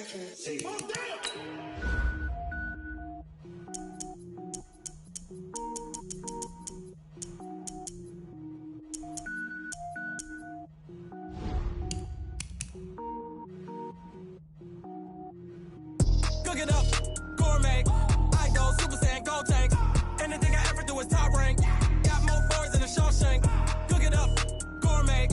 See. Cook it up, gourmet. I go Super Saiyan, gold tank. Anything I ever do is top rank. Got more boards than a Shawshank. Cook it up, gourmet.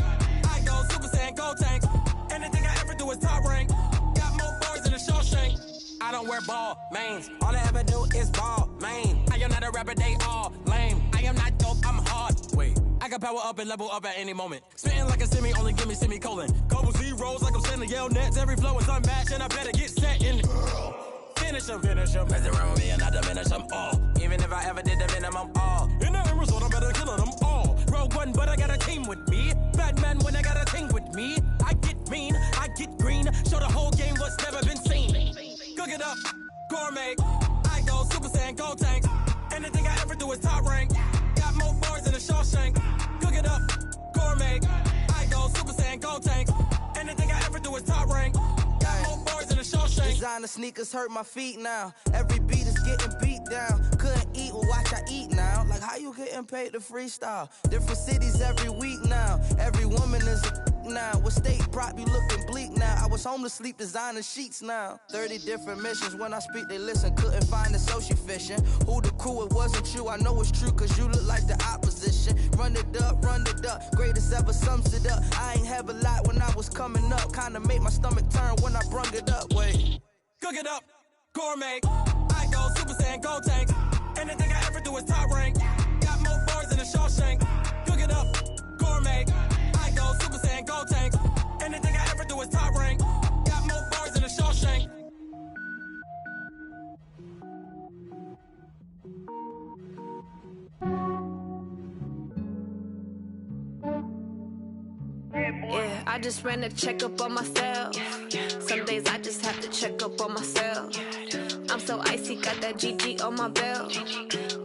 I go Super Saiyan, gold tank. Anything I ever do is top rank. Got more boards than a Shawshank. I don't wear ball mains. All I ever do is ball main. I am not a rapper, they all lame. I am not dope, I'm hard. Wait, I can power up and level up at any moment. Spitting like a semi, only give me semicolon. Couple zeros like I'm sending yell nets. Every flow is unmatched and I better get set in. Finish them. Mess around with me and I diminish them all. Even if I ever did the minimum all. In the end result, I'm better killing them all. Rogue One, but I got a team with me. Batman when I got a team with me. I get mean, I get green. Show the whole game what's never been seen. Cook it up, gourmet. I go Super Saiyan, gold tank. Anything I ever do is top rank. Got more bars than a Shawshank. Cook it up, gourmet. I go Super Saiyan, gold tank. Anything I ever do is top rank. Got more bars than a Shawshank. Designer sneakers hurt my feet now. Every beat is getting beat down. Couldn't eat, well watch I eat now. Like how you getting paid to freestyle? Different cities every week now. Every woman is a now. What state prop you looking bleak now? I was homeless, sleep designer sheets now. 30 different missions. When I speak they listen. Couldn't find the social fishing. Who the crew, it wasn't you. I know it's true cause you look like the opposition. Run it up. Greatest ever sums it up. I ain't have a lot when I was coming up. Kinda made my stomach turn when I brung it up. Wait. Cook it up, gourmet. I go Super Saiyan, gold tank. Anything I ever do is top rank. Got more bars than a Shawshank. Cook it up, gourmet. I go Super Saiyan, gold tank. Anything I ever do is top rank. Got more bars than a Shawshank. Yeah, I just ran a checkup on myself. Some days I just have to check up on myself. I'm so icy, got that GG on my belt.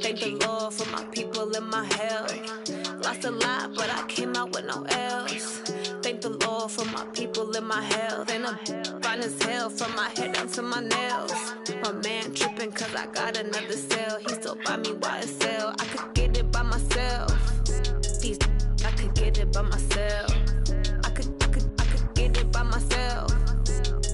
Thank the Lord for my people in my health. Lost a lot, but I came out with no L's. Thank the Lord for my people in my health. And I'm fine as hell from my head down to my nails. My man tripping cause I got another cell. He still buy me YSL. I could get it by myself. These I could get it by myself. I could get it by myself.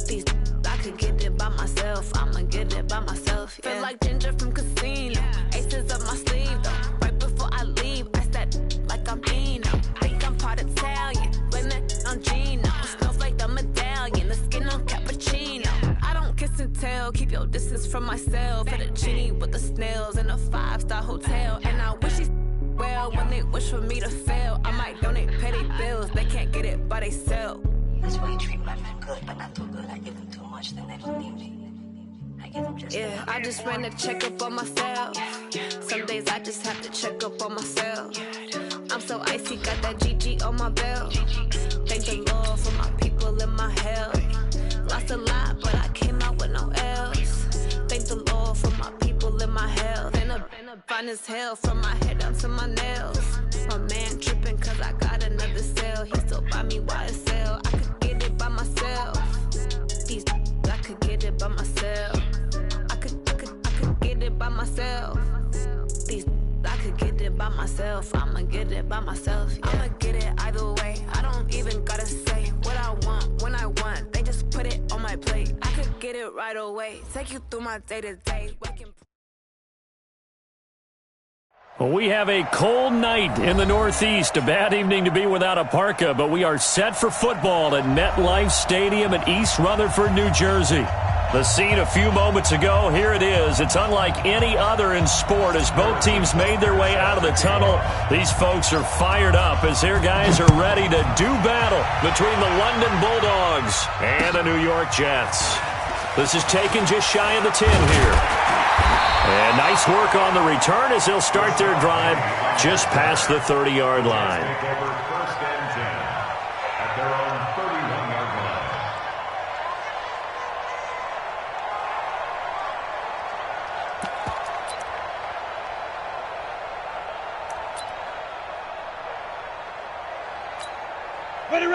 These I could get it by myself. I'ma get it by myself. Yeah. Feel like Ginger from Casino. Aces up my sleeve though. Right before I leave, I said like I'm Dino. Think I'm part Italian. Blame that on Gino. Smells like the medallion. The skin on cappuccino. I don't kiss and tell. Keep your distance from myself. Fettuccine with the snails in a 5-star hotel. And I wish he's well when they wish for me to fail. I might donate petty bills. They can't get it by they sell. That's why you treat my men good, but not too good. I give them too much, then they don't need me. I give them just yeah, I just ran a checkup on myself. Some days I just have to check up on myself. I'm so icy, got that GG on my belt. Thank the Lord for my people in my health. Lost a lot, but I came out with no L's. Thank the Lord for my people in my health. And I'm fine as hell from my head down to my nails. My man tripping cause I got another cell. He still buy me YSL. I could get it by myself. These I could get it by myself. I could get it by myself. These I could get it by myself. I'ma get it by myself. Yeah. I'ma get it either way. I don't even gotta say what I want when I want. They just put it on my plate. I could get it right away. Take you through my day to day. Well, we have a cold night in the Northeast. A bad evening to be without a parka, but we are set for football at MetLife Stadium in East Rutherford, New Jersey. The scene a few moments ago, here it is. It's unlike any other in sport as both teams made their way out of the tunnel. These folks are fired up as their guys are ready to do battle between the London Bulldogs and the New York Jets. This is taken just shy of the 10 here. And nice work on the return as they'll start their drive just past the 30-yard line. First and 10 at their own 31-yard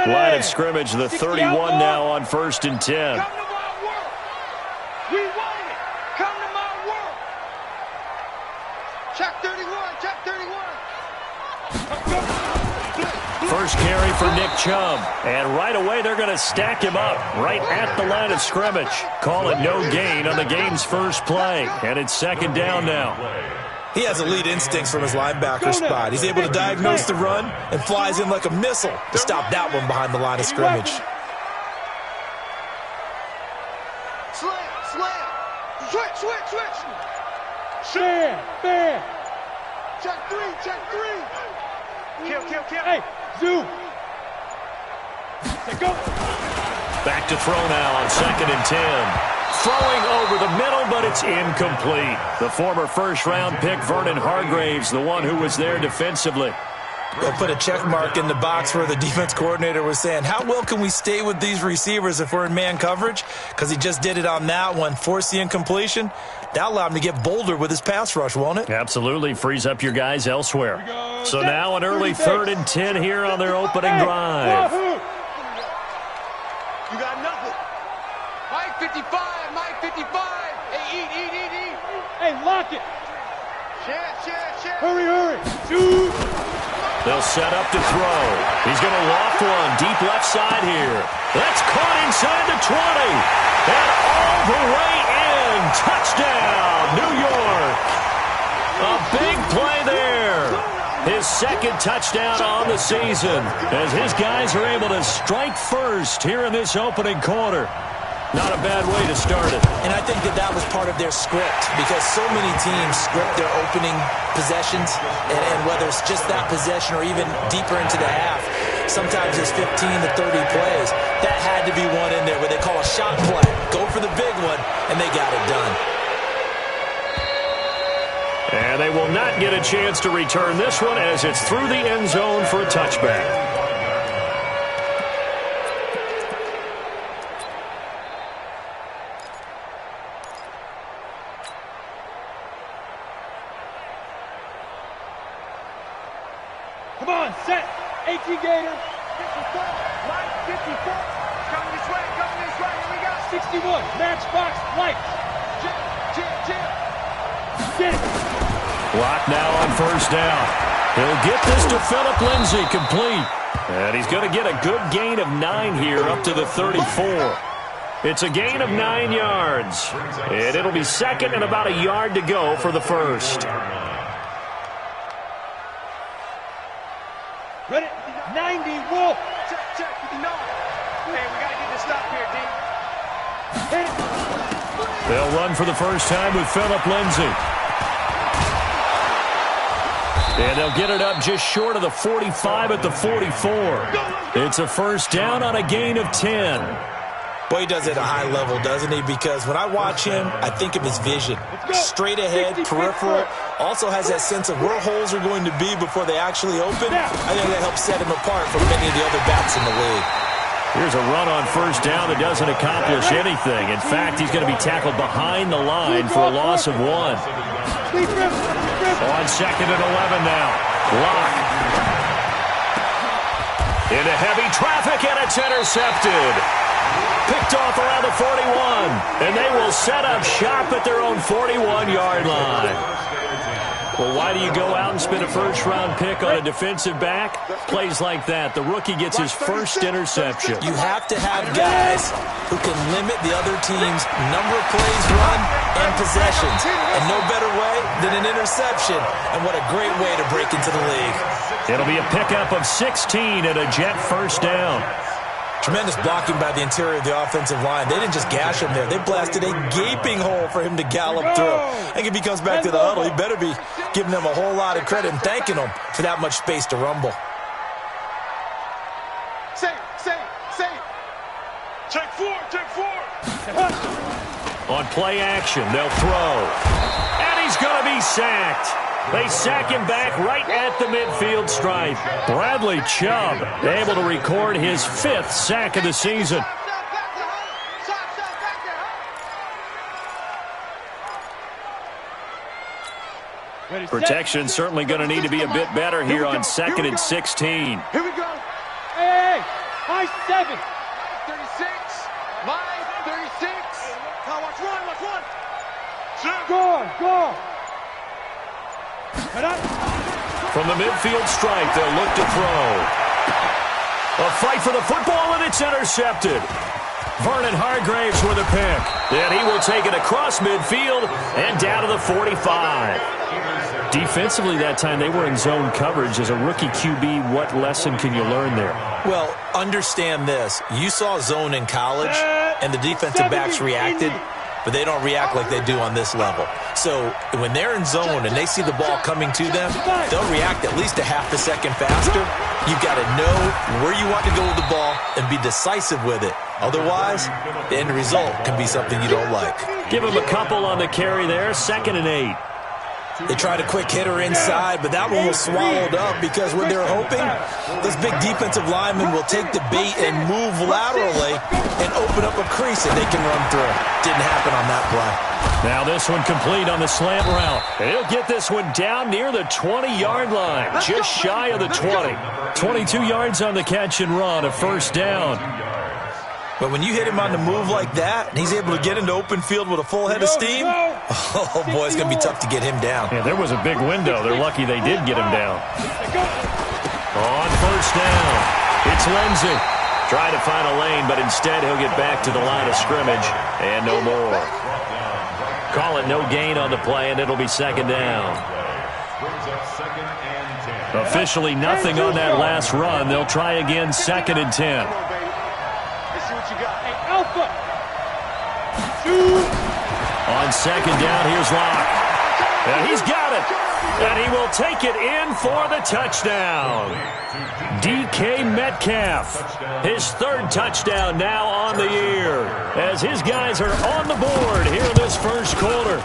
line. Line of scrimmage, the 31 now on 1st and 10. First carry for Nick Chubb. And right away, they're going to stack him up right at the line of scrimmage. Call it no gain on the game's first play. And it's second down now. He has elite instincts from his linebacker spot. He's able to diagnose the run and flies in like a missile to stop that one behind the line of scrimmage. Slam. Switch. Bam. Check three. Kill. Hey, zoom. Go. Back to throw now on 2nd and 10. Throwing over the middle, but it's incomplete. The former first-round pick, Vernon Hargraves, the one who was there defensively. They'll put a check mark in the box where the defense coordinator was saying, how well can we stay with these receivers if we're in man coverage? Because he just did it on that one, forced the incompletion. That allowed him to get bolder with his pass rush, won't it? Absolutely. Frees up your guys elsewhere. So now an early 3rd and 10 here on their opening drive. You got nothing. Mike 55. Hey, eat. Hey, lock it. Share. Hurry. Shoot. They'll set up to throw. He's going to loft one deep left side here. That's caught inside the 20. And all the way in. Touchdown, New York. A big play there. His second touchdown on the season as his guys are able to strike first here in this opening quarter. Not a bad way to start it. And I think that was part of their script because so many teams script their opening possessions, and whether it's just that possession or even deeper into the half, sometimes it's 15 to 30 plays. That had to be one in there where they call a shot play. Go for the big one, and they got it done. And they will not get a chance to return this one as it's through the end zone for a touchback. Come on, set. 18 Gator. 54. Mike 54. Coming this way. Here we go. 61. Matchbox light. Jam. Get it. Block now on first down. He'll get this to Phillip Lindsay, complete. And he's going to get a good gain of 9 here up to the 34. It's a gain of 9 yards. And it'll be second and about a yard to go for the first. Ready? 90, Wolf. Check. No. Hey, we got to get this stop here, D. Hit it. They'll run for the first time with Phillip Lindsay. And they'll get it up just short of the 45 at the 44. It's a first down on a gain of 10. Boy, he does it at a high level, doesn't he? Because when I watch him, I think of his vision. Straight ahead, peripheral. Also has that sense of where holes are going to be before they actually open. I think that helps set him apart from many of the other backs in the league. Here's a run on first down that doesn't accomplish anything. In fact, he's going to be tackled behind the line for a loss of 1. On 2nd and 11 now. Lock. Into heavy traffic, and it's intercepted. Picked off around the 41. And they will set up shop at their own 41-yard line. Well, why do you go out and spend a first-round pick on a defensive back? Plays like that. The rookie gets his first interception. You have to have guys who can limit the other team's number of plays run and possessions. And no better way than an interception. And what a great way to break into the league. It'll be a pickup of 16 and a Jet first down. Tremendous blocking by the interior of the offensive line. They didn't just gash him there. They blasted a gaping hole for him to gallop through. I think if he comes back to the huddle, he better be giving them a whole lot of credit and thanking them for that much space to rumble. Say. Check four. On play action, they'll throw. And he's going to be sacked. They sack him back right at the midfield stripe. Bradley Chubb able to record his 5th sack of the season. Protection certainly going to need to be a bit better here on 2nd and 16. Here we go. Hey, high 7. 36. Line 36. Watch one. Go. From the midfield stripe, they'll look to throw. A fight for the football, and it's intercepted. Vernon Hargraves with a pick. And he will take it across midfield and down to the 45. Defensively that time, they were in zone coverage. As a rookie QB, what lesson can you learn there? Well, understand this. You saw zone in college, and the defensive backs reacted, but they don't react like they do on this level. So when they're in zone and they see the ball coming to them, they'll react at least a half a second faster. You've got to know where you want to go with the ball and be decisive with it. Otherwise, the end result can be something you don't like. Give him a couple on the carry there, 2nd and 8. They tried a quick hitter inside, but that one was swallowed up because when they're hoping, those big defensive linemen will take the bait and move laterally and open up a crease that they can run through. Didn't happen on that play. Now this one complete on the slant route. He'll get this one down near the 20-yard line, just shy of the 20. 22 yards on the catch and run, a first down. But when you hit him on the move like that, and he's able to get into open field with a full head of steam, oh, boy, it's going to be tough to get him down. Yeah, there was a big window. They're lucky they did get him down. On first down, it's Lindsey. Trying to find a lane, but instead he'll get back to the line of scrimmage, and no more. Call it no gain on the play, and it'll be 2nd down. Officially nothing on that last run. They'll try again, 2nd and 10. Alpha. On 2nd down, here's Locke. And he's got it. And he will take it in for the touchdown. DK Metcalf, his 3rd touchdown now on the year, as his guys are on the board here in this first quarter.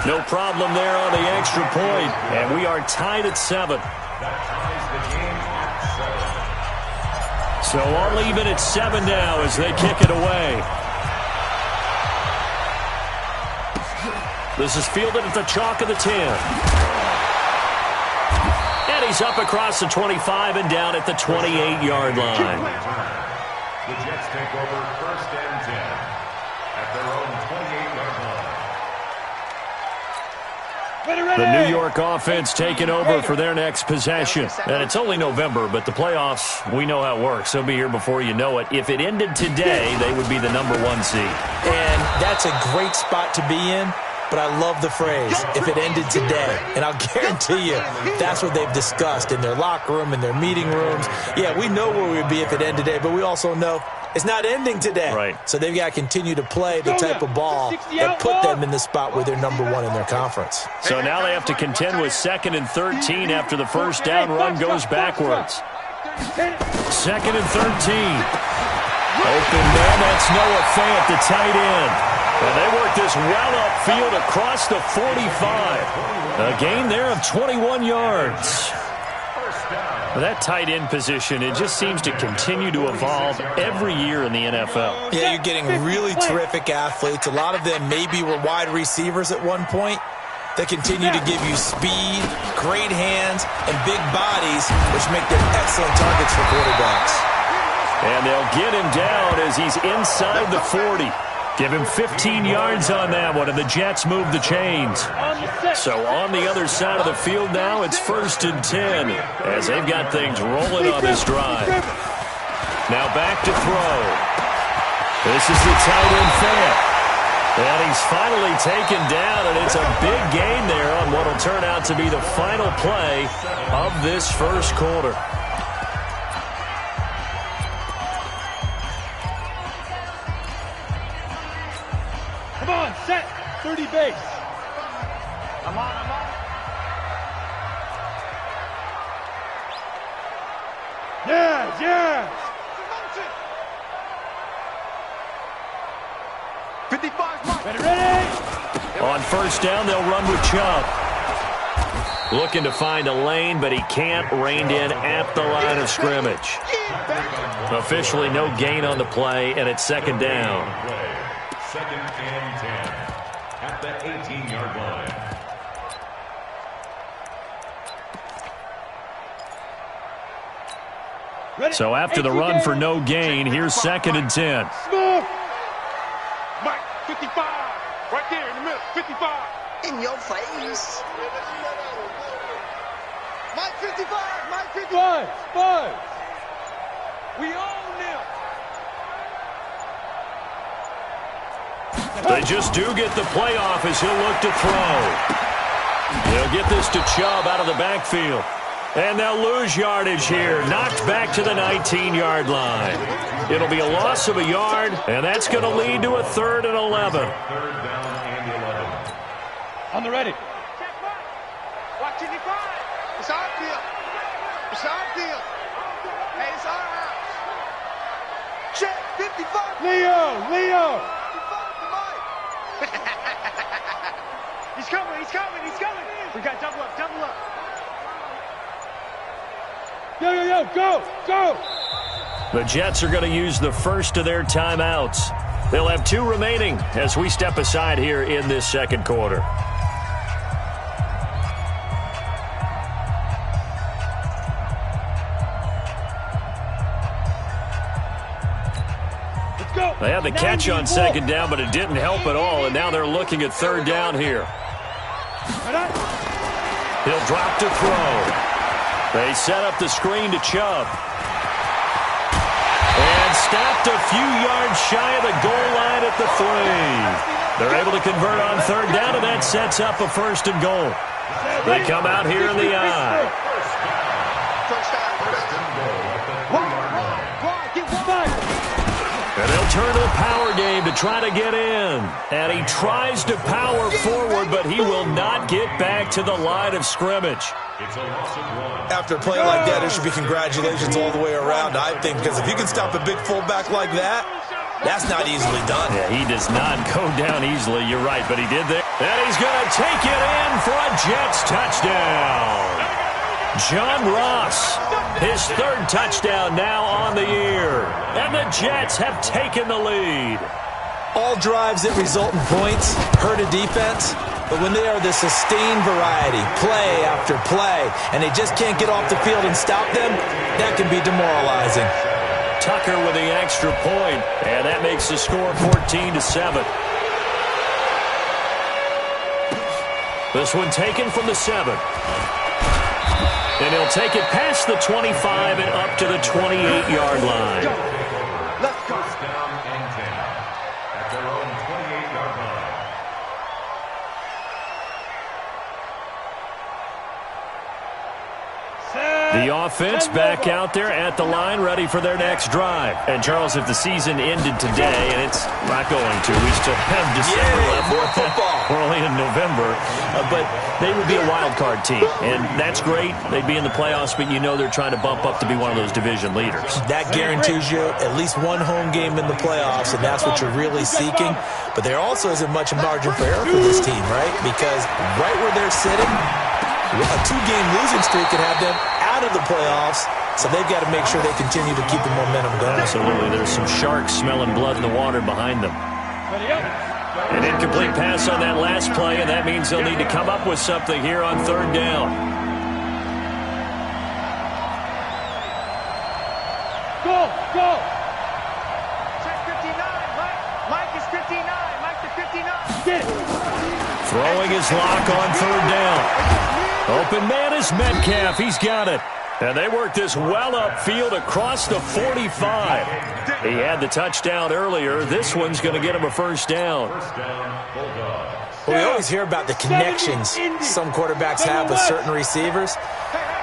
No problem there on the extra point, and we are tied at 7. So I'll leave it at 7 now as they kick it away. This is fielded at the chalk of the 10. And he's up across the 25 and down at the 28-yard line. The Jets take over 1st and 10 at their own 28-yard line. The New York offense taking over for their next possession. And it's only November, but the playoffs, we know how it works. They'll be here before you know it. If it ended today, they would be the number 1 seed. And that's a great spot to be in. But I love the phrase, if it ended today. And I'll guarantee you, that's what they've discussed in their locker room, in their meeting rooms. Yeah, we know where we would be if it ended today, but we also know it's not ending today. Right. So they've got to continue to play the type of ball that put them in the spot where they're number 1 in their conference. So now they have to contend with 2nd and 13 after the first down run goes backwards. 2nd and 13. Open man, that's Noah Fant, the tight end. And they work this well upfield across the 45. A gain there of 21 yards. That tight end position, it just seems to continue to evolve every year in the NFL. Yeah, you're getting really terrific athletes. A lot of them maybe were wide receivers at one point. They continue to give you speed, great hands, and big bodies, which make them excellent targets for quarterbacks. And they'll get him down as he's inside the 40. Give him 15 yards on that one, and the Jets move the chains. So on the other side of the field now, it's 1st and 10, as they've got things rolling on this drive. Now back to throw. This is the tight end Fant. And he's finally taken down, and it's a big gain there on what will turn out to be the final play of this first quarter. Come on, set. 30 base. I'm on. Yeah. 55. Ready? On first down, they'll run with Chubb. Looking to find a lane, but he can't. Reined in at the line of scrimmage. Officially no gain on the play, and it's 2nd down. 2nd and 10 at the 18-yard line. Ready? So after the run for no gain, here's 2nd and 10. Smooth. Mike, 55. Right there in the middle. 55. In your face. Mike, 55. Mike, 55. 5. We own them. They just do get the playoff as he'll look to throw. They'll get this to Chubb out of the backfield. And they'll lose yardage here. Knocked back to the 19-yard line. It'll be a loss of a yard, and that's going to lead to a 3rd and 11. 3rd down and 11. On the ready. Watch it, it's our field. It's our field. Hey, it's our house. Check, 55. Leo. He's coming. We got double up. Yo, go. The Jets are going to use the first of their timeouts. They'll have 2 remaining as we step aside here in this second quarter. Let's go. They had the catch on 2nd down, but it didn't help at all, and now they're looking at 3rd down here. He'll drop to throw. They set up the screen to Chubb. And stopped a few yards shy of the goal line at the 3. They're able to convert on 3rd down, and that sets up a 1st and goal. They come out here in the eye. And they'll turn to the power game to try to get in. And he tries to power forward, but he will not get back to the line of scrimmage. After a play like that, there should be congratulations all the way around, I think, because if you can stop a big fullback like that, that's not easily done. Yeah, he does not go down easily. You're right, but he did there. And he's going to take it in for a Jets touchdown. John Ross, his 3rd touchdown now on the year. And the Jets have taken the lead. All drives that result in points hurt a defense, but when they are the sustained variety, play after play, and they just can't get off the field and stop them, that can be demoralizing. Tucker with the extra point, and that makes the score 14-7. This one taken from the 7. And he'll take it past the 25 and up to the 28-yard line. Let's go. First down and 10 at their own 28-yard line. The offense back out there at the line, ready for their next drive. And, Charles, if the season ended today, and it's not going to, we still have December left. More football. We're only in November. But they would be a wild card team, and that's great. They'd be in the playoffs, but you know they're trying to bump up to be one of those division leaders. That guarantees you at least one home game in the playoffs, and that's what you're really seeking. But there also isn't much margin for error for this team, right? Because right where they're sitting, a 2-game losing streak could have them out of the playoffs, so they've got to make sure they continue to keep the momentum going. Absolutely. There's some sharks smelling blood in the water behind them. An incomplete pass on that last play, and that means they'll need to come up with something here on 3rd down. Go. Check 59. Mike is 59. Mike to 59. Get it. Throwing his lock on 3rd down. Open man is Metcalf. He's got it. And they work this well upfield across the 45. He had the touchdown earlier. This one's going to get him a 1st down. First down, Bulldogs. Well, we always hear about the connections some quarterbacks have with certain receivers.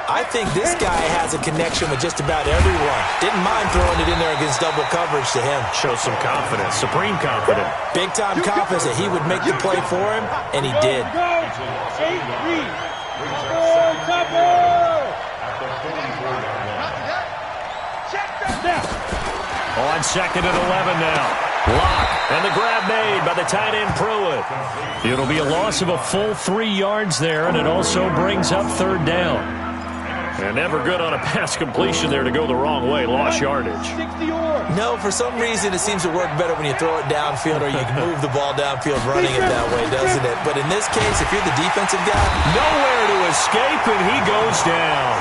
I think this guy has a connection with just about everyone. Didn't mind throwing it in there against double coverage to him. Shows some confidence, supreme confidence. Big-time confidence that he would make the play for him, and he did. 8-3. On 2nd and 11 now. Lock, and the grab made by the tight end Pruitt. It'll be a loss of a full 3 yards there, and it also brings up 3rd down. And never good on a pass completion there to go the wrong way. Lost yardage. No, for some reason it seems to work better when you throw it downfield or you can move the ball downfield running it that way, doesn't it? But in this case, if you're the defensive guy, nowhere to escape, and he goes down.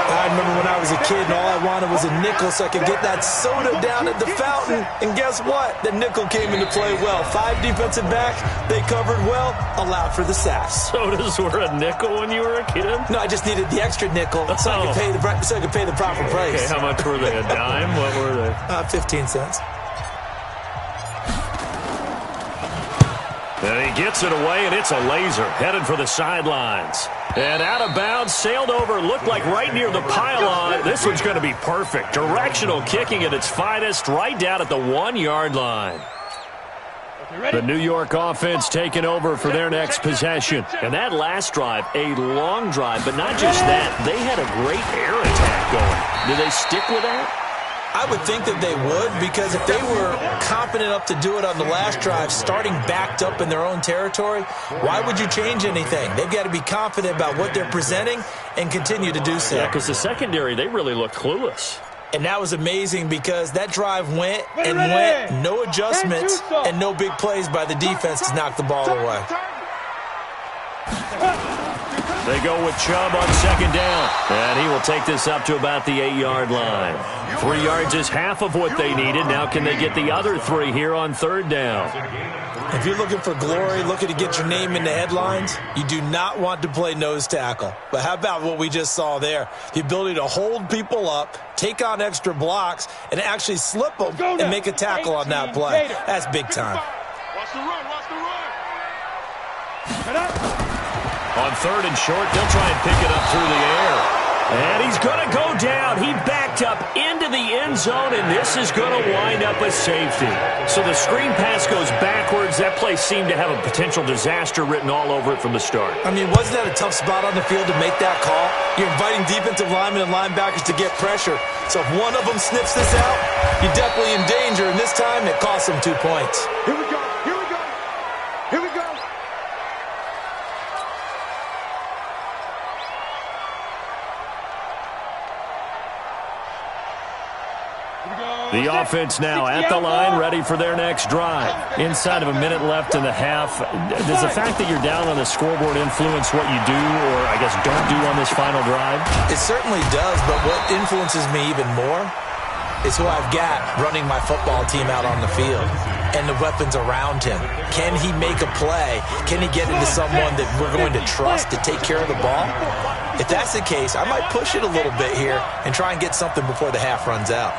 I remember when I was a kid and all I wanted was a nickel so I could get that soda down at the fountain. And guess what? The nickel came into play well. 5 defensive backs, they covered well, allowed for the sacks. Sodas were a nickel when you were a kid? No, I just needed the extra nickel so I could pay the proper price. Okay, how much were they? A dime? What were they? 15 cents. And he gets it away, and it's a laser headed for the sidelines. And out of bounds, sailed over, looked like right near the pylon. This one's going to be perfect. Directional kicking at its finest, right down at the 1-yard line. The New York offense taking over for their next possession. And that last drive, a long drive, but not just that. They had a great air attack going. Do they stick with that? I would think that they would, because if they were competent enough to do it on the last drive, starting backed up in their own territory, why would you change anything? They've got to be confident about what they're presenting and continue to do so. Yeah, because the secondary, they really look clueless. And that was amazing because that drive went and went, no adjustments and no big plays by the defense to knock the ball away. They go with Chubb on second down, and he will take this up to about the 8-yard line. 3 yards is half of what they needed. Now can they get the other 3 here on third down? If you're looking for glory, looking to get your name in the headlines, you do not want to play nose tackle. But how about what we just saw there? The ability to hold people up, take on extra blocks, and actually slip them and make a tackle on that play. That's big time. Watch the run, watch the run. On third and short, they'll try and pick it up through the air. And he's going to go down. He backed up into the end zone, and this is going to wind up a safety. So the screen pass goes backwards. That play seemed to have a potential disaster written all over it from the start. I mean, wasn't that a tough spot on the field to make that call? You're inviting defensive linemen and linebackers to get pressure. So if one of them sniffs this out, you're definitely in danger. And this time, it cost them 2 points. Here we go, here we go, here we go. The offense now at the line, ready for their next drive. Inside of a minute left in the half, does the fact that you're down on the scoreboard influence what you do, or I guess don't do on this final drive? It certainly does, but what influences me even more is who I've got running my football team out on the field and the weapons around him. Can he make a play? Can he get into someone that we're going to trust to take care of the ball? If that's the case, I might push it a little bit here and try and get something before the half runs out.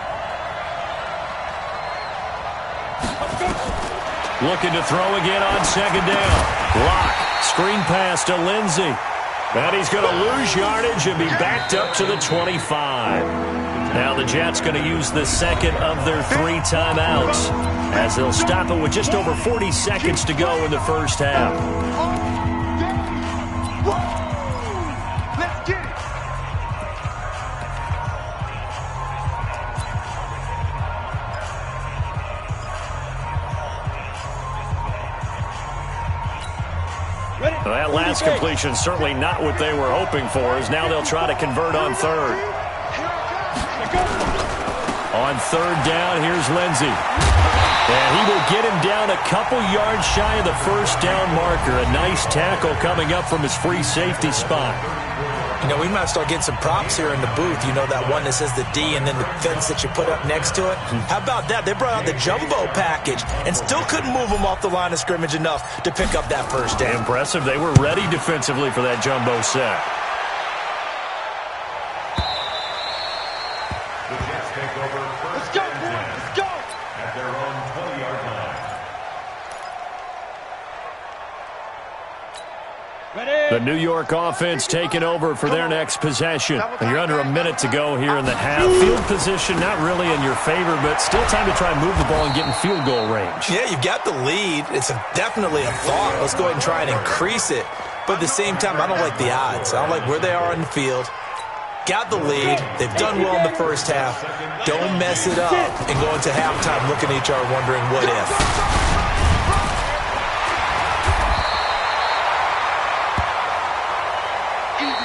Looking to throw again on second down. Block. Screen pass to Lindsey. And he's going to lose yardage and be backed up to the 25. Now the Jets going to use the second of their 3 timeouts as they'll stop it with just over 40 seconds to go in the first half. Let's get it. Well, that last completion certainly not what they were hoping for, as now they'll try to convert on third. On third down, here's Lindsey. And he will get him down a couple yards shy of the first down marker. A nice tackle coming up from his free safety spot. You know, we might start getting some props here in the booth. You know, that one that says the D and then the fence that you put up next to it? How about that? They brought out the jumbo package and still couldn't move them off the line of scrimmage enough to pick up that first down. Impressive. They were ready defensively for that jumbo set. The Jets take over first Let's go, and 10 let's go. at their own 20-yard line. The New York offense taking over for their next possession. And you're under a minute to go here in the half. Field position not really in your favor, but still time to try and move the ball and get in field goal range. Yeah, you've got the lead. It's definitely a thought. Let's go ahead and try and increase it. But at the same time, I don't like the odds. I don't like where they are on the field. Got the lead. They've done well in the first half. Don't mess it up and go into halftime looking at each other wondering what if.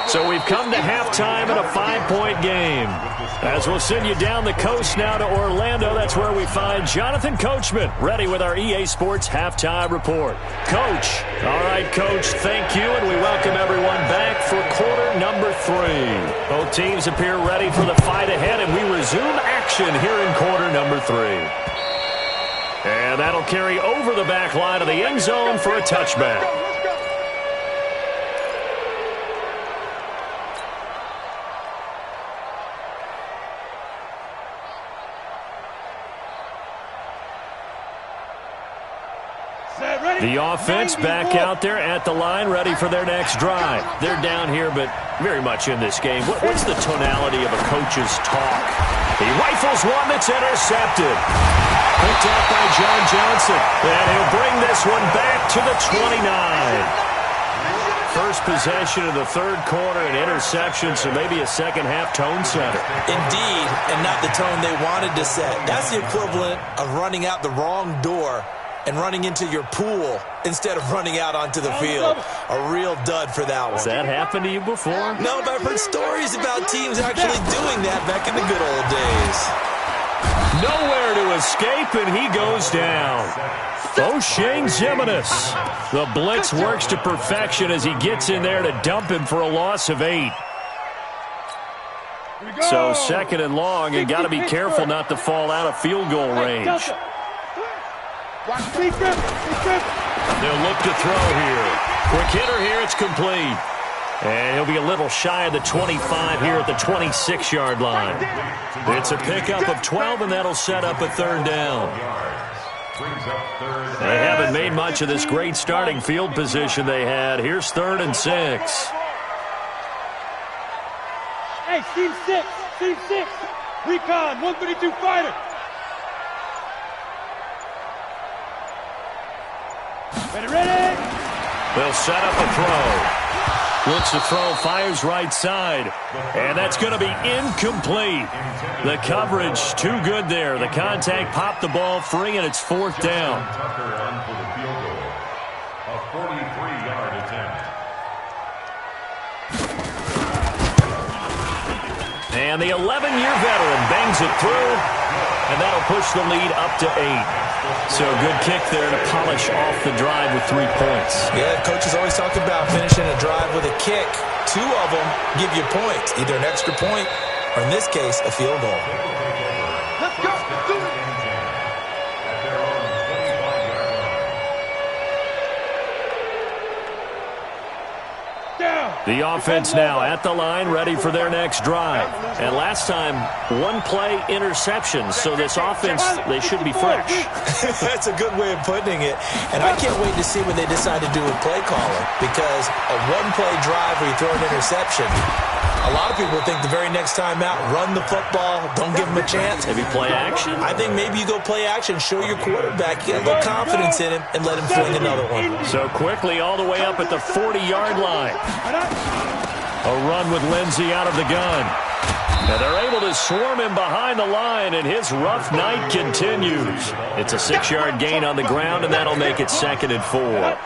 So we've come to halftime in a 5-point game. As we'll send you down the coast now to Orlando, that's where we find Jonathan Coachman, ready with our EA Sports Halftime Report. Coach. All right, Coach, thank you, and we welcome everyone back for quarter number 3. Both teams appear ready for the fight ahead, and we resume action here in quarter number 3. And that'll carry over the back line of the end zone for a touchback. The offense back out there at the line, ready for their next drive. They're down here, but very much in this game. What's the tonality of a coach's talk? He rifles one that's intercepted. Picked up by John Johnson. And he'll bring this one back to the 29. First possession of the third quarter, an interception, so maybe a second-half tone setter. Indeed, and not the tone they wanted to set. That's the equivalent of running out the wrong door and running into your pool instead of running out onto the field. A real dud for that one. Has that happened to you before? No, but I've heard stories about teams actually doing that back in the good old days. Nowhere to escape, and he goes down. O'Shane Zimenez. The blitz works to perfection as he gets in there to dump him for a loss of 8. So second and long, and got to be careful not to fall out of field goal range. They'll look to throw here. Quick hitter here, it's complete. And he'll be a little shy of the 25 here at the 26-yard line. It's a pickup of 12, and that'll set up a third down. They haven't made much of this great starting field position they had. Here's 3rd and 6. Hey, Team 6. Recon, 132 fighter. Ready? They'll set up a throw. Looks to throw, fires right side. And that's going to be incomplete. The coverage too good there. The contact popped the ball free, and it's 4th down. Tucker on for the field goal. A 43-yard attempt. And the 11-year veteran bangs it through, and that'll push the lead up to 8. So good kick there to polish off the drive with 3 points. Yeah, coaches always talk about finishing a drive with a kick. 2 of them give you points, either an extra point or, in this case, a field goal. Let's go. Do it. At their own 25-yard line. Down. The offense now at the line, ready for their next drive. And last time, 1-play interception. So this offense, they should be fresh. That's a good way of putting it. And I can't wait to see what they decide to do with play calling, because a 1-play drive where you throw an interception, a lot of people think the very next time out, run the football, don't give them a chance. Maybe play action? I think maybe you go play action, show your quarterback, get a little confidence in him, and let him fling another one. So quickly all the way up at the 40-yard line. A run with Lindsey out of the gun. And they're able to swarm him behind the line, and his rough night continues. It's a 6-yard gain on the ground, and that'll make it 2nd and 4. 8-3.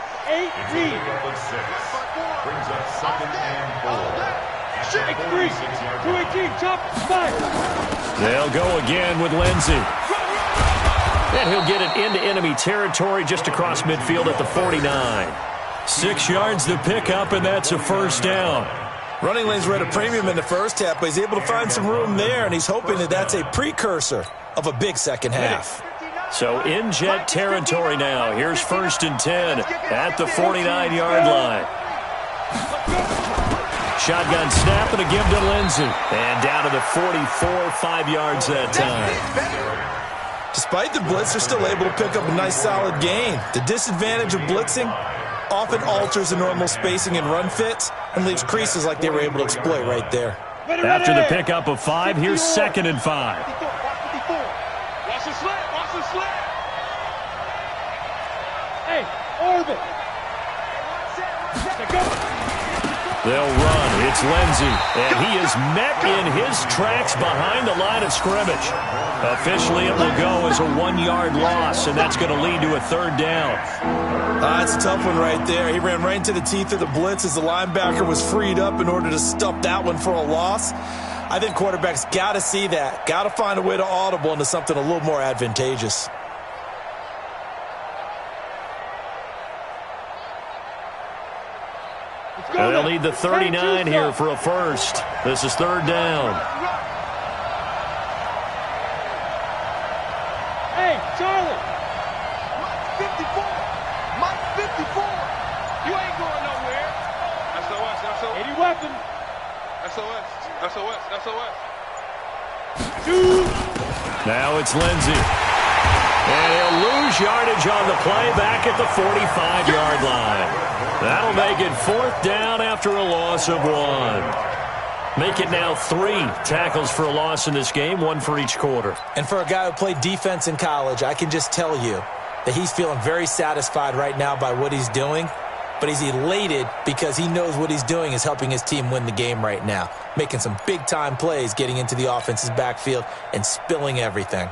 Brings up 2nd and 4. 6-3. 218. Chop. 5. They'll go again with Lindsey. And he'll get it into enemy territory just across midfield at the 49. 6 yards to pick up, and that's a 1st down. Running lanes were at a premium in the first half, but he's able to find some room there, and he's hoping that that's a precursor of a big second half. So in jet territory now. Here's 1st and 10 at the 49-yard line. Shotgun snap and a give to Lindsey. And down to the 44, 5 yards that time. Despite the blitz, they're still able to pick up a nice solid gain. The disadvantage of blitzing often alters the normal spacing and run fits and leaves creases like they were able to exploit right there. After the pickup of 5, here's 2nd and 5. Watch the slant. Watch the slant. Hey, orbit. Go. They'll run. It's Lindsey. And he is met in his tracks behind the line of scrimmage. Officially, it will go as a 1-yard loss, and that's going to lead to a 3rd down. It's a tough one right there. He ran right into the teeth of the blitz as the linebacker was freed up in order to stop that one for a loss. I think quarterbacks got to see that. Got to find a way to audible into something a little more advantageous. And they'll need the 39 here for a first. This is 3rd down. Hey, Charlie. Mike 54. Mike 54. You ain't going nowhere. SOS, SOS. 80 weapons. SOS, SOS, SOS. Now it's Lindsey. And he'll lose yardage on the play back at the 45-yard line. That'll make it 4th down after a loss of 1. Make it now 3 tackles for a loss in this game, 1 for each quarter. And for a guy who played defense in college, I can just tell you that he's feeling very satisfied right now by what he's doing. But he's elated because he knows what he's doing is helping his team win the game right now. Making some big-time plays, getting into the offense's backfield, and spilling everything.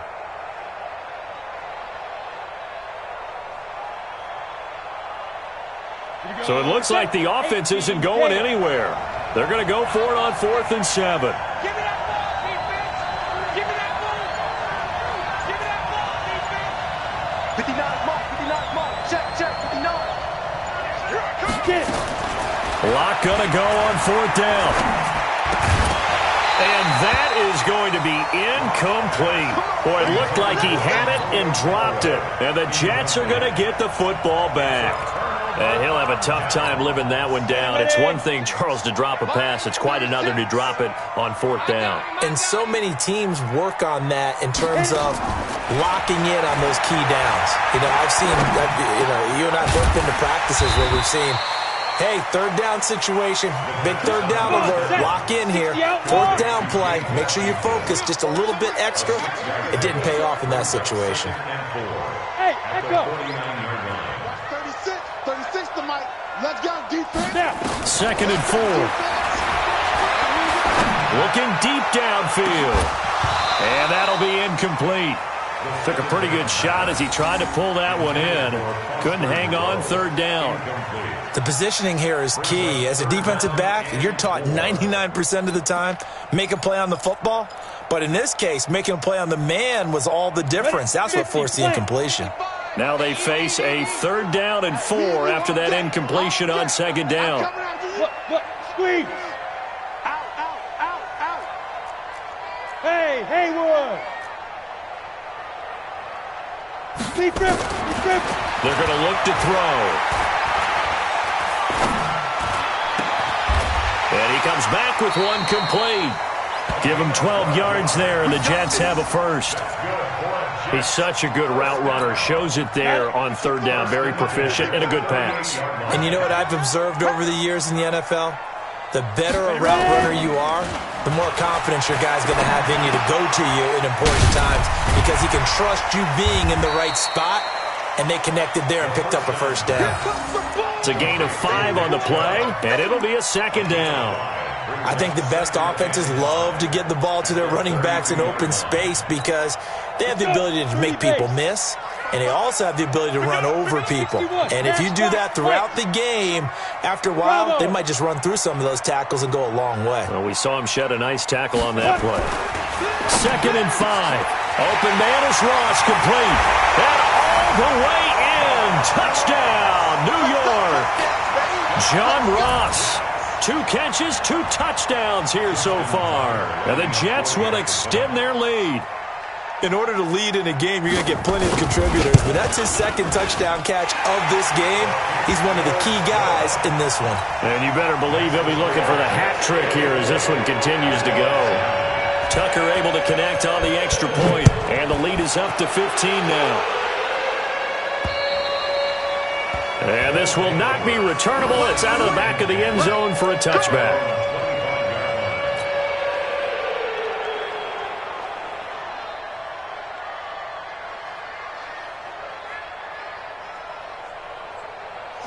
So it looks like the offense isn't going anywhere. They're going to go for it on 4th and 7. Give me that ball, defense. Give me that ball. Give me that ball, defense. 59 mark, 59 mark. Check, check, 59. Here I come. Lock going to go on 4th down. And that is going to be incomplete. Boy, it looked like he had it and dropped it. And the Jets are going to get the football back. And he'll have a tough time living that one down. It's one thing, Charles, to drop a pass. It's quite another to drop it on 4th down. And so many teams work on that in terms of locking in on those key downs. I've seen, you and I have both been to practices where we've seen, hey, 3rd down situation, big 3rd down alert, lock in here, 4th down play, make sure you focus just a little bit extra. It didn't pay off in that situation. Hey, let's go. 36 to Mike. Let's go, defense. 2nd and 4. Looking deep downfield. And that'll be incomplete. Took a pretty good shot as he tried to pull that one in. Couldn't hang on 3rd down. The positioning here is key. As a defensive back, you're taught 99% of the time, make a play on the football. But in this case, making a play on the man was all the difference. That's what forced the incompletion. Now they face a 3rd down and 4 after that incompletion on 2nd down. What? Squeeze. Out. Hey, Haywood. Deep rip. They're going to look to throw. And he comes back with one complete. Give him 12 yards there, and the Jets have a first. He's such a good route runner. Shows it there on 3rd down. Very proficient and a good pass. And you know what I've observed over the years in the NFL? The better a route runner you are, the more confidence your guy's going to have in you to go to you in important times because he can trust you being in the right spot, and they connected there and picked up a first down. It's a gain of 5 on the play, and it'll be a 2nd down. I think the best offenses love to get the ball to their running backs in open space because they have the ability to make people miss, and they also have the ability to run over people. And if you do that throughout the game, after a while, they might just run through some of those tackles and go a long way. Well, we saw him shed a nice tackle on that play. 2nd and 5. Open man is Ross, complete. And all the way in. Touchdown, New York. John Ross. 2 catches, 2 touchdowns here so far. And the Jets will extend their lead. In order to lead in a game, you're going to get plenty of contributors, but that's his 2nd touchdown catch of this game. He's one of the key guys in this one. And you better believe he'll be looking for the hat trick here as this one continues to go. Tucker able to connect on the extra point, and the lead is up to 15 now. And this will not be returnable. It's out of the back of the end zone for a touchback.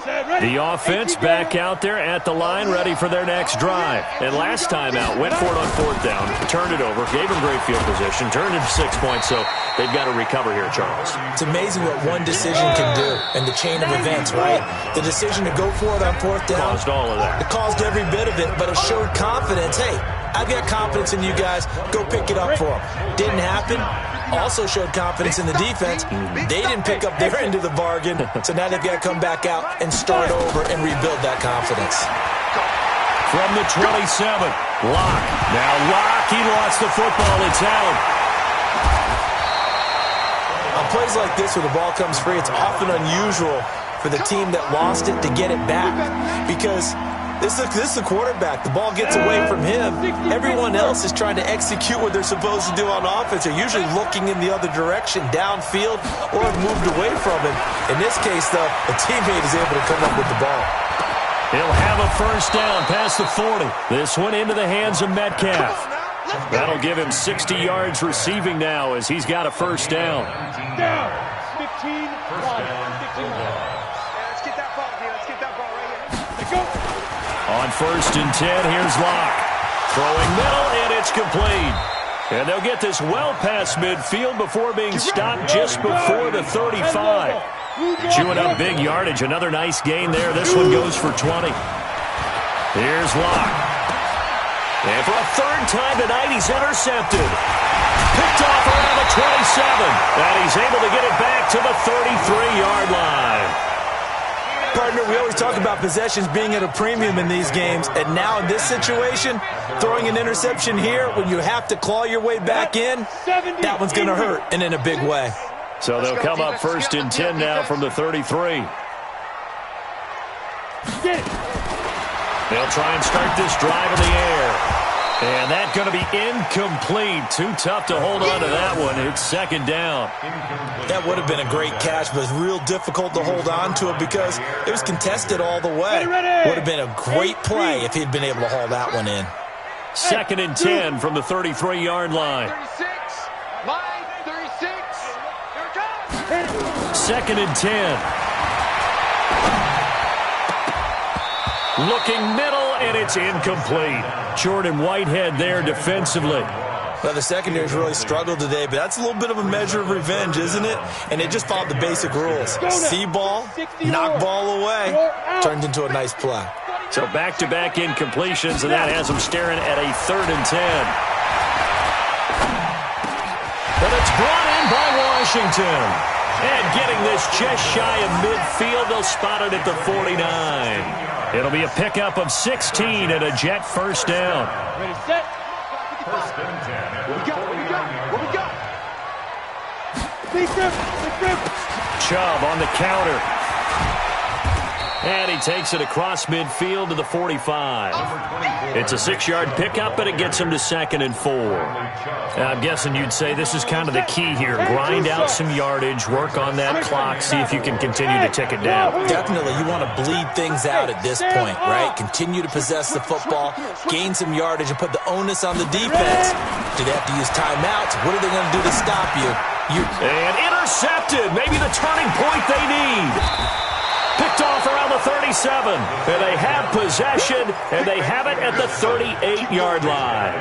The offense back out there at the line, ready for their next drive. And last time out, went for it on 4th down, turned it over, gave them great field position, turned it to 6 points, so they've got to recover here, Charles. It's amazing what one decision can do in the chain of events, right? The decision to go for it on 4th down. Caused all of that. It caused every bit of it, but it showed confidence. Hey, I've got confidence in you guys. Go pick it up for them. Didn't happen. Also showed confidence in the defense. They didn't pick up their end of the bargain, so now they've got to come back out and start over and rebuild that confidence. From the 27, Locke. Now Locke, he lost the football. It's out. On plays like this where the ball comes free, it's often unusual for the team that lost it to get it back because this is the quarterback. The ball gets away from him. Everyone else is trying to execute what they're supposed to do on offense. They're usually looking in the other direction, downfield, or have moved away from him. In this case, though, a teammate is able to come up with the ball. He'll have a first down past the 40. This one into the hands of Metcalf. That'll give him 60 yards receiving now as he's got a first down. Down. 15. Let's get that ball here. Let's get that ball right here. Let's go. On 1st and 10, here's Locke. Throwing middle, and it's complete. And they'll get this well past midfield before being stopped just before the 35. Chewing up big yardage. Another nice gain there. This one goes for 20. Here's Locke. And for a 3rd time tonight, he's intercepted. Picked off around the 27. And he's able to get it back to the 33-yard line. Partner, we always talk about possessions being at a premium in these games, and now in this situation, throwing an interception here when you have to claw your way back in, that one's going to hurt, and in a big way. So they'll come up 1st and 10 now from the 33. They'll try and start this drive in the air. And that's going to be incomplete. Too tough to hold on to that one. It's 2nd down. That would have been a great catch, but it's real difficult to hold on to it because it was contested all the way. Would have been a great play if he'd been able to haul that one in. 2nd and 10 from the 33-yard line. 36. Line 36. Here it comes. 2nd and 10. Looking middle, and it's incomplete. Jordan Whitehead there defensively. Well, the secondary's really struggled today, but that's a little bit of a measure of revenge, isn't it? And they just followed the basic rules. See ball, knock ball away, turned into a nice play. So back-to-back incompletions, and that has them staring at a 3rd and 10. But it's brought in by Washington. And getting this just shy of midfield, they'll spot it at the 49. It'll be a pickup of 16 and a Jet first down. Ready, set. 1st and 10. What we got? What we got? What we got? Big grip. Chubb on the counter. And he takes it across midfield to the 45. It's a 6-yard pickup, but it gets him to 2nd and 4. I'm guessing you'd say this is kind of the key here. Grind out some yardage, work on that clock, see if you can continue to tick it down. Definitely, you want to bleed things out at this point, right? Continue to possess the football, gain some yardage, and put the onus on the defense. Do they have to use timeouts? What are they going to do to stop you? And intercepted. Maybe the turning point they need. Picked off around the 37. And they have possession, and they have it at the 38-yard line.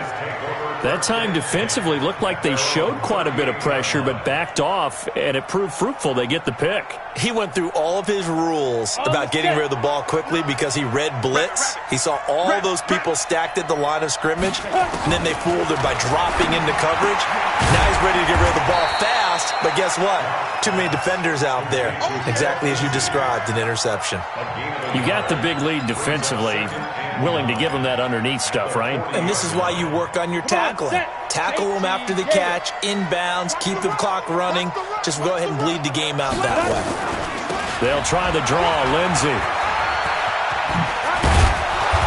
That time defensively looked like they showed quite a bit of pressure, but backed off, and it proved fruitful. They get the pick. He went through all of his rules about getting rid of the ball quickly because he read blitz. He saw all those people stacked at the line of scrimmage, and then they fooled him by dropping into coverage. Now he's ready to get rid of the ball fast, but guess what? Too many defenders out there. Exactly as you described, an interception. You got the big lead defensively, willing to give them that underneath stuff, right? And this is why you work on your tackling. Tackle them after the catch, inbounds, keep the clock running. Just go ahead and bleed the game out that way. They'll try the draw, Lindsey.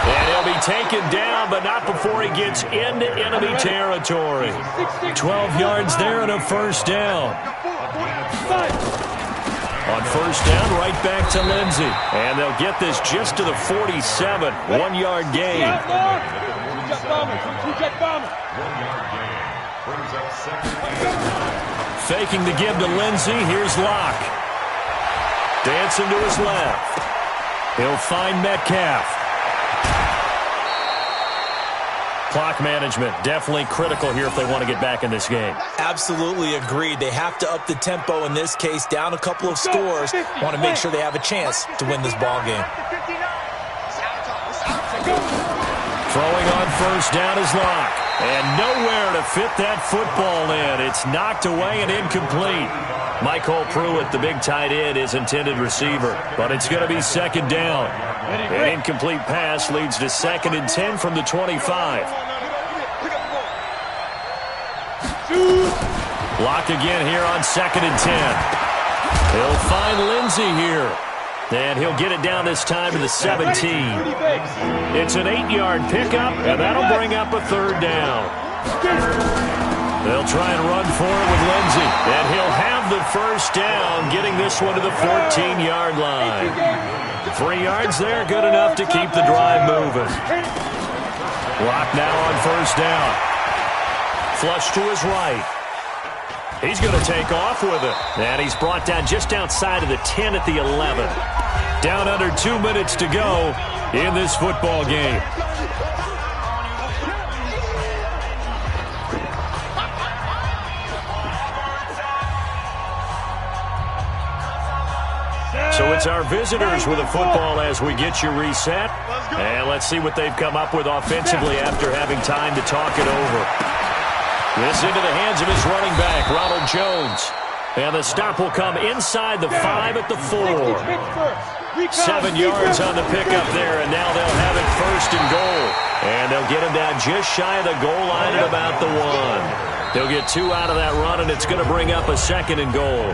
And he'll be taken down, but not before he gets into enemy territory. 12 yards there and a first down. On first down, right back to Lindsey. And they'll get this just to the 47. 1-yard gain. Faking the give to Lindsey. Here's Locke. Dancing to his left. He'll find Metcalf. Clock management definitely critical here if they want to get back in this game. Absolutely agreed. They have to up the tempo in this case, down a couple of scores. Want to make sure they have a chance to win this ball game. Throwing on first down is Locke. And nowhere to fit that football in. It's knocked away and incomplete. Michael Pruitt, the big tight end, is intended receiver. But it's going to be second down. An incomplete pass leads to 2nd and 10 from the 25. Locke again here on 2nd and 10. He'll find Lindsey here. And he'll get it down this time to the 17. It's an 8-yard pickup, and that'll bring up a 3rd down. They'll try and run for it with Lindsey. And he'll have the first down, getting this one to the 14-yard line. 3 yards there, good enough to keep the drive moving. Locke now on first down. Flush to his right. He's going to take off with it. And he's brought down just outside of the 10 at the 11. Down under 2 minutes to go in this football game. So it's our visitors with a football as we get you reset. And let's see what they've come up with offensively after having time to talk it over. This into the hands of his running back, Ronald Jones. And the stop will come inside the 5 at the 4. 7 yards on the pickup there, and now they'll have it 1st and goal. And they'll get him down just shy of the goal line at about the 1. They'll get 2 out of that run, and it's going to bring up a 2nd and goal.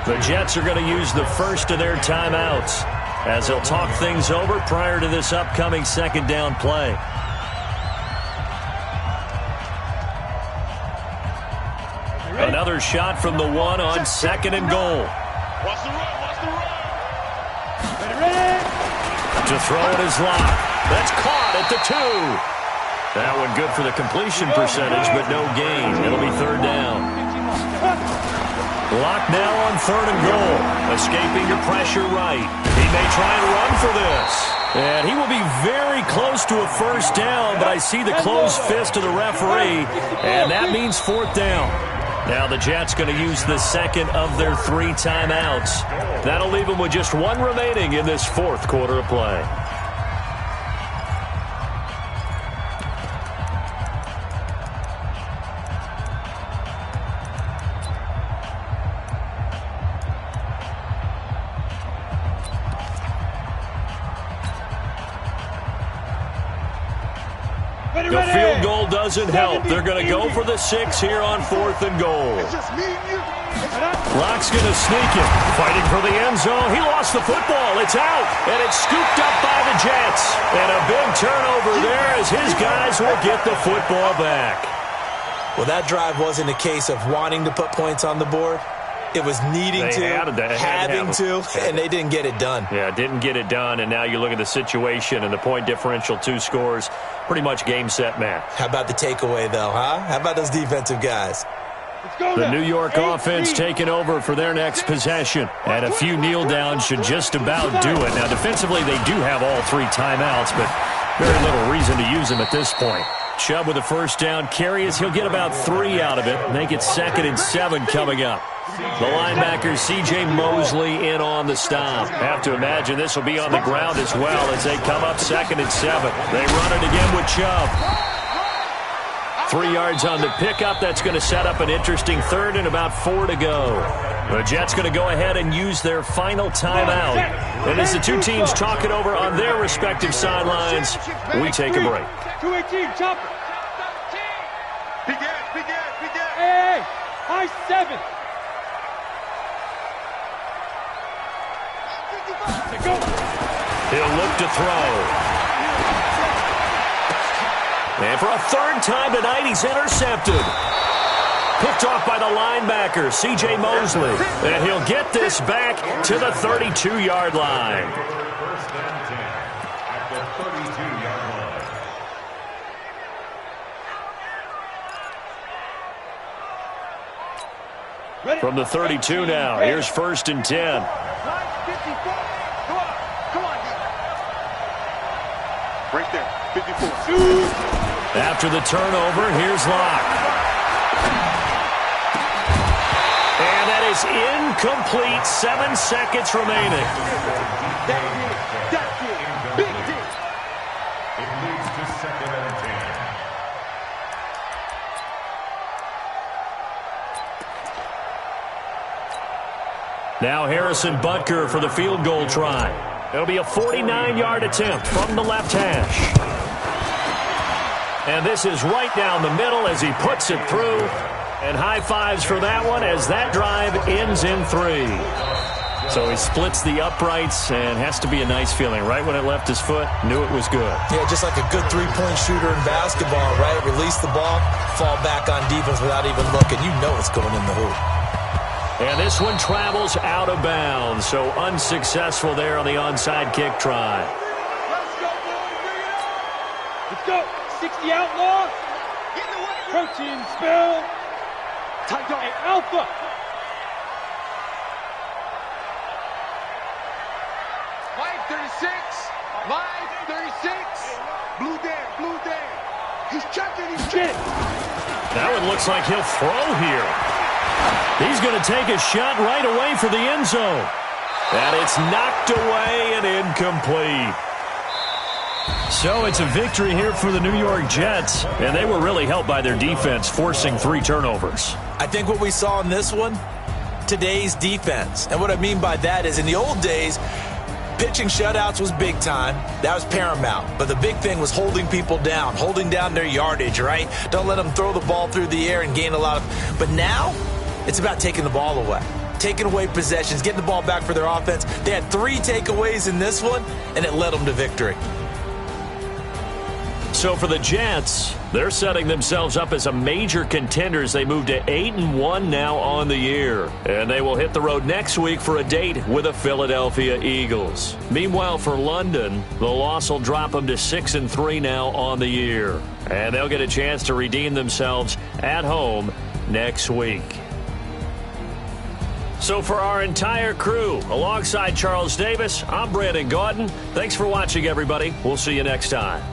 The Jets are going to use the first of their timeouts as they'll talk things over prior to this upcoming 2nd down play. Another shot from the 1 on 2nd and goal. To throw it is Locke. That's caught at the 2. That one good for the completion percentage, but no gain. It'll be 3rd down. Locke now on 3rd and goal. Escaping to pressure right. He may try and run for this. And he will be very close to a 1st down, but I see the closed fist of the referee, and that means 4th down. Now the Jets going to use the 2nd of their 3 timeouts. That'll leave them with just 1 remaining in this 4th quarter of play. The field goal doesn't help. They're going to go for the 6 here on 4th and goal. Locke's going to sneak it. Fighting for the end zone. He lost the football. It's out. And it's scooped up by the Jets. And a big turnover there as his guys will get the football back. Well, that drive wasn't a case of wanting to put points on the board. It was needing having to, and they didn't get it done. Yeah, didn't get it done, and now you look at the situation and the point differential, 2 scores, pretty much game, set, match. How about the takeaway, though, huh? How about those defensive guys? The New York offense taking over for their next possession, and a few kneel downs should just about do it. Now, defensively, they do have all 3 timeouts, but very little reason to use them at this point. Chubb with a 1st down carry as he'll get about 3 out of it. Make it 2nd and 7 coming up. The linebacker, C.J. Mosley, in on the stop. Have to imagine this will be on the ground as well as they come up 2nd and 7. They run it again with Chubb. 3 yards on the pickup. That's going to set up an interesting 3rd and about 4 to go. The Jets going to go ahead and use their final timeout. And as the 2 teams talk it over on their respective sidelines, we take a break. 218, chopper. Begin. Hey, high 7. He'll look to throw. And for a 3rd time tonight, he's intercepted. Picked off by the linebacker, C.J. Mosley. And he'll get this back to the 32-yard line. First and 10 at the 32-yard line. From the 32 now, here's 1st and 10. Right there, 54. After the turnover, here's Locke. And that is incomplete. 7 seconds remaining. That's it. Big hit. It leads to 2nd and 10. Now Harrison Butker for the field goal try. It'll be a 49-yard attempt from the left hash. And this is right down the middle as he puts it through. And high fives for that one as that drive ends in 3. So he splits the uprights and has to be a nice feeling. Right when it left his foot, knew it was good. Yeah, just like a good three-point shooter in basketball, right? Release the ball, fall back on defense without even looking. You know it's going in the hoop. And this one travels out of bounds, so unsuccessful there on the onside kick try. Let's go, boys. Bring it up. Let's go. 60 outlaw. Protein spill. Tight dog. Hey, Alpha. Mike 36. Mike 36. Blue Dan. He's checking. That one looks like he'll throw here. He's going to take a shot right away for the end zone. And it's knocked away and incomplete. So it's a victory here for the New York Jets, and they were really helped by their defense, forcing 3 turnovers. I think what we saw in this one, today's defense. And what I mean by that is in the old days, pitching shutouts was big time. That was paramount. But the big thing was holding people down, holding down their yardage, right? Don't let them throw the ball through the air and gain a lot of... But now, it's about taking the ball away. Taking away possessions, getting the ball back for their offense. They had 3 takeaways in this one, and it led them to victory. So for the Jets, they're setting themselves up as a major contender as they move to 8-1 now on the year. And they will hit the road next week for a date with the Philadelphia Eagles. Meanwhile, for London, the loss will drop them to 6-3 now on the year. And they'll get a chance to redeem themselves at home next week. So for our entire crew, alongside Charles Davis, I'm Brandon Gaudin. Thanks for watching, everybody. We'll see you next time.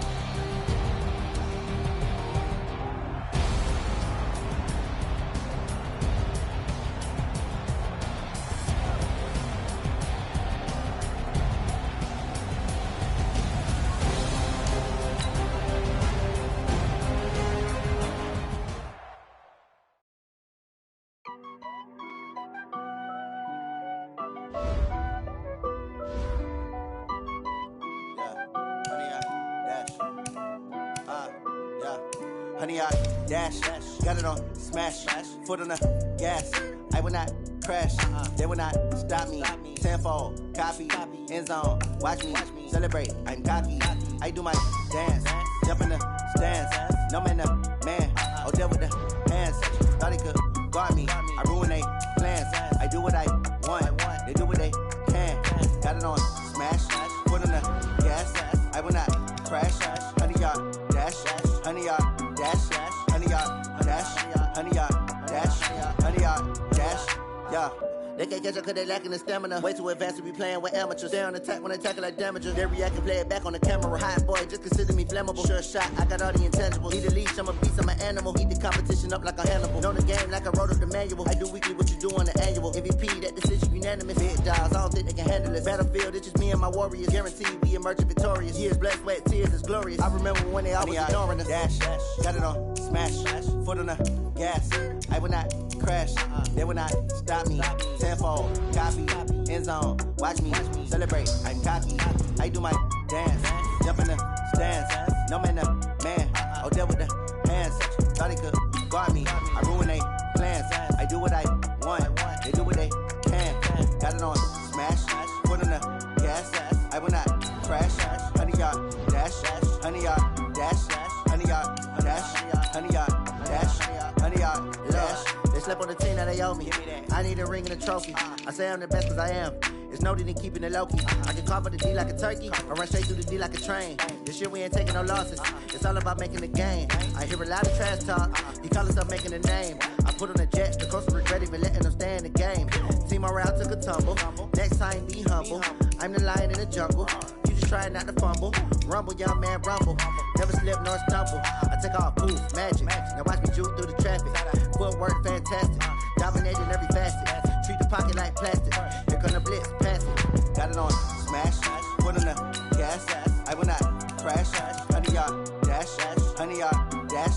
Honey, I dash, got it on smash, foot on the gas. I will not crash, they will not stop me. Tenfold, copy, end zone, watch me celebrate. I'm cocky, I do my dance, jump in the stands. No man, man, oh there with the hands. Thought he could guard me, I ruin they plans. I do what I want, they do what they can. Got it on smash, foot on the gas. I will not crash, honey, y'all dash, honey, y'all. Dash, honey, y'all, dash, honey, y'all, dash, honey, y'all, dash, yeah. They can't catch up cause they lacking the stamina. Way too advanced to be playing with amateurs. Stay on attack when they tackle like damagers. They react and play it back on the camera. Hot boy, just consider me flammable. Sure shot, I got all the intangibles. Need a leash, I'm a beast, I'm an animal. Eat the competition up like a Hannibal. Know the game like I wrote up the manual. I do weekly what you do on the annual. MVP, that decision unanimous. Big dogs, I don't think they can handle it. Battlefield, it's just me and my warriors. Guaranteed we emerge victorious. Years, blood, sweat, tears, it's glorious. I remember when they always ignoring us. Dash, got it on smash, foot on the gas. I will not crash, they will not stop me. Tenfold, copy, end zone, watch me celebrate. I'm cocky, I do my dance, jump in the stands. No man, man, oh there with the hands. Thought he could guard me, I ruin they plans. I do what I want, they do what they can. Got it on smash, foot on the gas. I will not crash, honey y'all dash, honey y'all dash, honey y'all dash, honey y'all dash, honey y'all dash. They slept on the team that they owe me. I need a ring and a trophy. I say I'm the best cause I am. It's noted in keeping it low-key. I can carve up the D like a turkey, or run straight through the D like a train. This year we ain't taking no losses. It's all about making the game. I hear a lot of trash talk. He call himself making a name. I put on the Jets, the coach regret even letting them stay in the game. Team morale took a tumble. Next time be humble. I'm the lion in the jungle. You just trying not to fumble. Rumble, young man, rumble. Never slip nor stumble. I take off, poof, magic. Now watch me juke through the traffic. Footwork, fantastic. Dominating every facet. Treat the pocket like plastic. Here come the blitz, pass it. Got it on, smash. Put on the gas. I will not crash. 100-yard dash. 100-yard dash.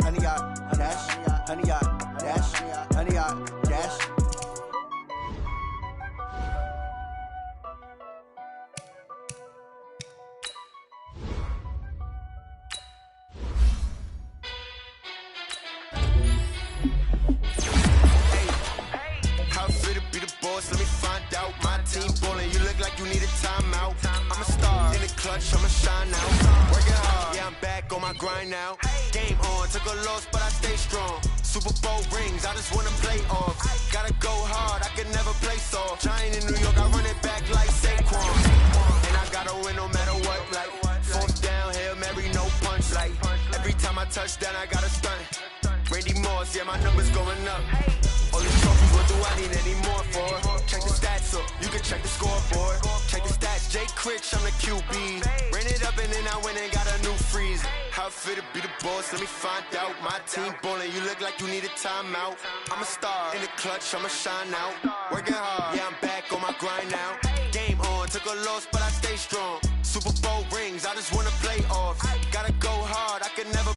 100-yard dash. 100-yard dash. 100-yard dash. Let me find out. My team ballin', you look like you need a timeout. I'm a star in the clutch, I'ma shine now. Working hard, yeah, I'm back on my grind now. Game on, took a loss, but I stay strong. Super Bowl rings, I just wanna play off. Gotta go hard, I can never play soft. Giant in New York, I run it back like Saquon. And I gotta win no matter what, like fourth down, Hail Mary, no punch. Like every time I touch down, I gotta stunt. Randy Moss, yeah, my number's going up. All these trophies, what do I need any more for? Check the stats up, you can check the scoreboard. Check the stats, Jay Critch, I'm the QB. Ran it up and then I went and got a new freeze. How it fit to be the boss, let me find out. My team ballin', you look like you need a timeout. I'm a star in the clutch, I'ma shine out. Working hard, yeah, I'm back on my grind now. Game on, took a loss, but I stay strong. Super Bowl rings, I just wanna play off. Gotta go hard, I can never